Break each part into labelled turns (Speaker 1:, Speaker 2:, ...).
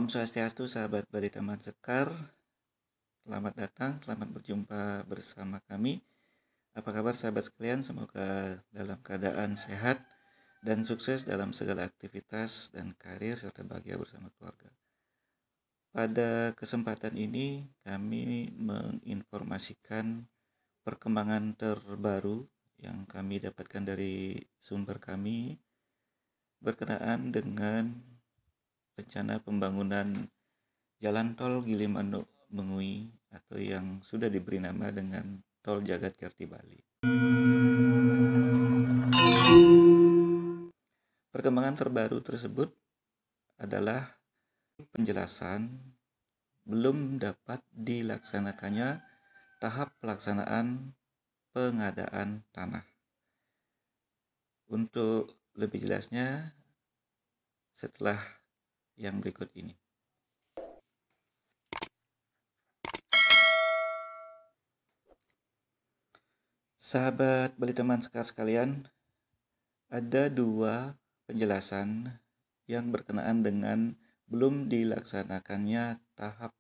Speaker 1: Om Swastiastu, sahabat Bali Taman Sekar. Selamat datang, selamat berjumpa bersama kami. Apa kabar sahabat sekalian? Semoga dalam keadaan sehat dan sukses dalam segala aktivitas dan karir serta bahagia bersama keluarga. Pada kesempatan ini kami menginformasikan perkembangan terbaru yang kami dapatkan dari sumber kami berkenaan dengan rencana pembangunan Jalan Tol Gilimanuk-Mengui atau yang sudah diberi nama dengan Tol Jagadkerti Bali. Perkembangan terbaru tersebut adalah penjelasan belum dapat dilaksanakannya tahap pelaksanaan pengadaan tanah. Untuk lebih jelasnya setelah yang berikut ini. Sahabat Bali Taman Sekar sekalian, ada dua penjelasan yang berkenaan dengan belum dilaksanakannya tahap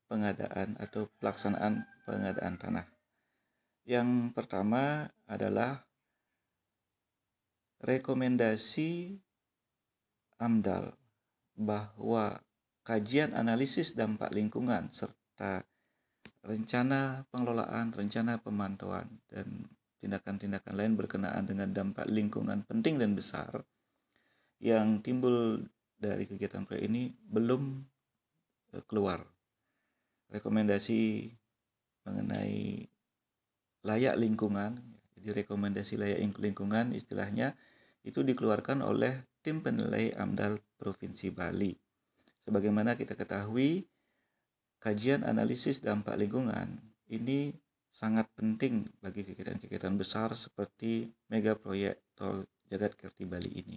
Speaker 1: pengadaan atau pelaksanaan pengadaan tanah. Yang pertama adalah rekomendasi AMDAL bahwa kajian analisis dampak lingkungan serta rencana pengelolaan, rencana pemantauan, dan tindakan-tindakan lain berkenaan dengan dampak lingkungan penting dan besar yang timbul dari kegiatan proyek ini belum keluar. Rekomendasi mengenai layak lingkungan, jadi rekomendasi layak lingkungan istilahnya itu dikeluarkan oleh tim penilai AMDAL Provinsi Bali. Sebagaimana kita ketahui, kajian analisis dampak lingkungan ini sangat penting bagi kegiatan-kegiatan besar seperti mega proyek Tol Jagadkerti Bali ini.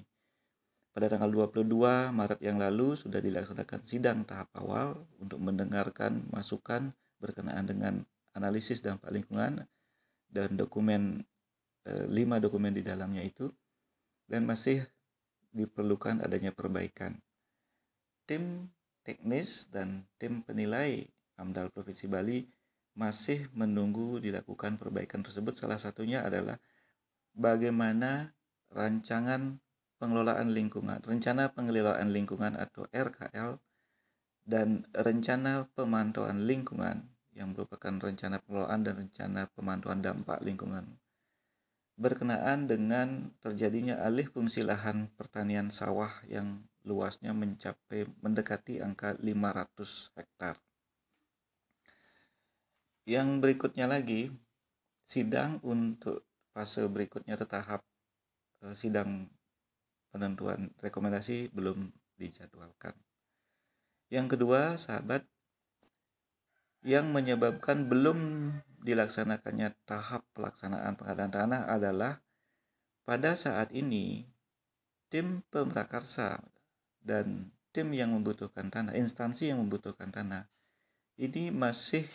Speaker 1: Pada tanggal 22 Maret yang lalu sudah dilaksanakan sidang tahap awal untuk mendengarkan masukan berkenaan dengan analisis dampak lingkungan dan 5 dokumen di dalamnya itu, dan masih diperlukan adanya perbaikan. Tim teknis dan tim penilai AMDAL Provinsi Bali masih menunggu dilakukan perbaikan tersebut. Salah satunya adalah bagaimana rencana pengelolaan lingkungan atau RKL dan rencana pemantauan lingkungan yang merupakan rencana pengelolaan dan rencana pemantauan dampak lingkungan berkenaan dengan terjadinya alih fungsi lahan pertanian sawah yang luasnya mendekati angka 500 hektar. Yang berikutnya lagi, sidang untuk fase berikutnya atau tahap sidang penentuan rekomendasi belum dijadwalkan. Yang kedua, sahabat, yang menyebabkan belum dilaksanakannya tahap pelaksanaan pengadaan tanah adalah pada saat ini tim pemrakarsa dan tim yang membutuhkan tanah, instansi yang membutuhkan tanah, ini masih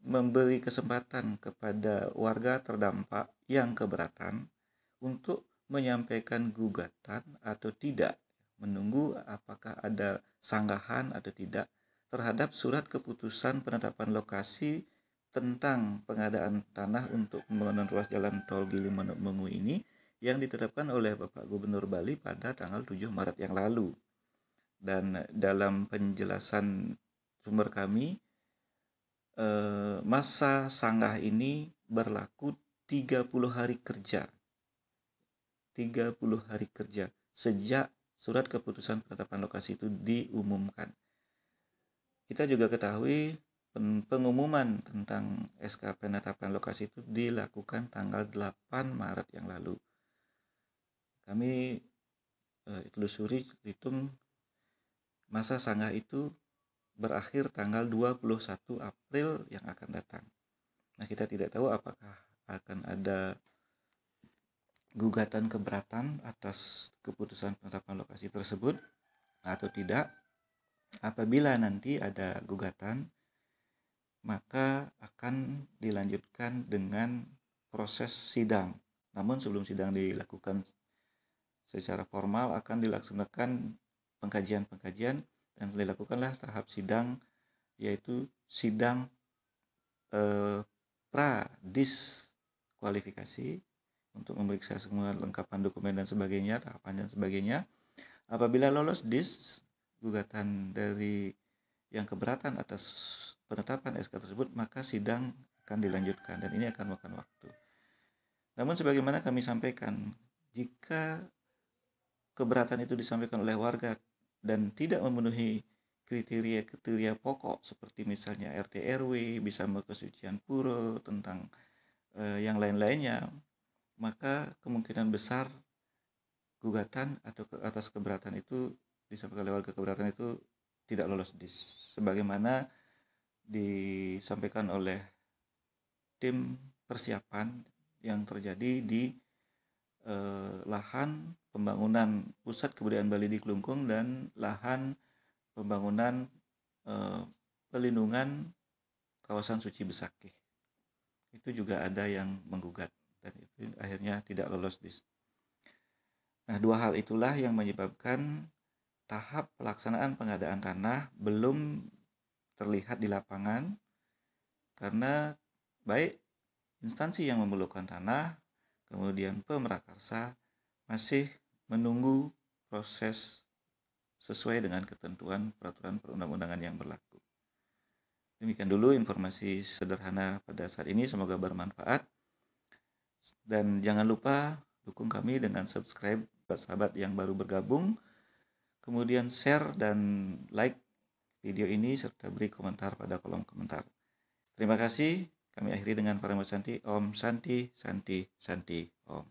Speaker 1: memberi kesempatan kepada warga terdampak yang keberatan untuk menyampaikan gugatan atau tidak, menunggu apakah ada sanggahan atau tidak terhadap surat keputusan penetapan lokasi tentang pengadaan tanah untuk pembangunan ruas jalan tol Gilimanuk-Mengui ini yang ditetapkan oleh Bapak Gubernur Bali pada tanggal 7 Maret yang lalu. Dan dalam penjelasan sumber kami, masa sanggah ini berlaku 30 hari kerja. 30 hari kerja sejak surat keputusan penetapan lokasi itu diumumkan. Kita juga ketahui pengumuman tentang SK penetapan lokasi itu dilakukan tanggal 8 Maret yang lalu. Kami telusuri hitung masa sanggah itu berakhir tanggal 21 April yang akan datang. Nah, kita tidak tahu apakah akan ada gugatan keberatan atas keputusan penetapan lokasi tersebut atau tidak. Apabila nanti ada gugatan, maka akan dilanjutkan dengan proses sidang. Namun sebelum sidang dilakukan secara formal akan dilaksanakan pengkajian-pengkajian dan dilakukanlah tahap sidang, yaitu sidang pra-diskualifikasi untuk memeriksa semua lengkapan dokumen dan sebagainya, tahapan dan sebagainya. Apabila lolos gugatan dari yang keberatan atas penetapan SK tersebut, maka sidang akan dilanjutkan dan ini akan memakan waktu. Namun sebagaimana kami sampaikan, jika keberatan itu disampaikan oleh warga dan tidak memenuhi kriteria pokok seperti misalnya RT RW, bisa kesucian pura, tentang yang lain-lainnya, maka kemungkinan besar gugatan atau atas keberatan itu disampaikan oleh warga keberatan itu tidak lolos sebagaimana disampaikan oleh tim persiapan yang terjadi di lahan pembangunan pusat kebudayaan Bali di Klungkung dan lahan pembangunan pelindungan kawasan suci Besakih. Itu juga ada yang menggugat dan itu akhirnya tidak lolos Nah, dua hal itulah yang menyebabkan tahap pelaksanaan pengadaan tanah belum terlihat di lapangan karena baik instansi yang memerlukan tanah kemudian pemrakarsa masih menunggu proses sesuai dengan ketentuan peraturan perundang-undangan yang berlaku. Demikian dulu informasi sederhana pada saat ini, semoga bermanfaat. Dan jangan lupa dukung kami dengan subscribe buat sahabat yang baru bergabung. Kemudian share dan like video ini serta beri komentar pada kolom komentar. Terima kasih. Kami akhiri dengan Paramo Santi. Om Santi, Santi, Santi, Om.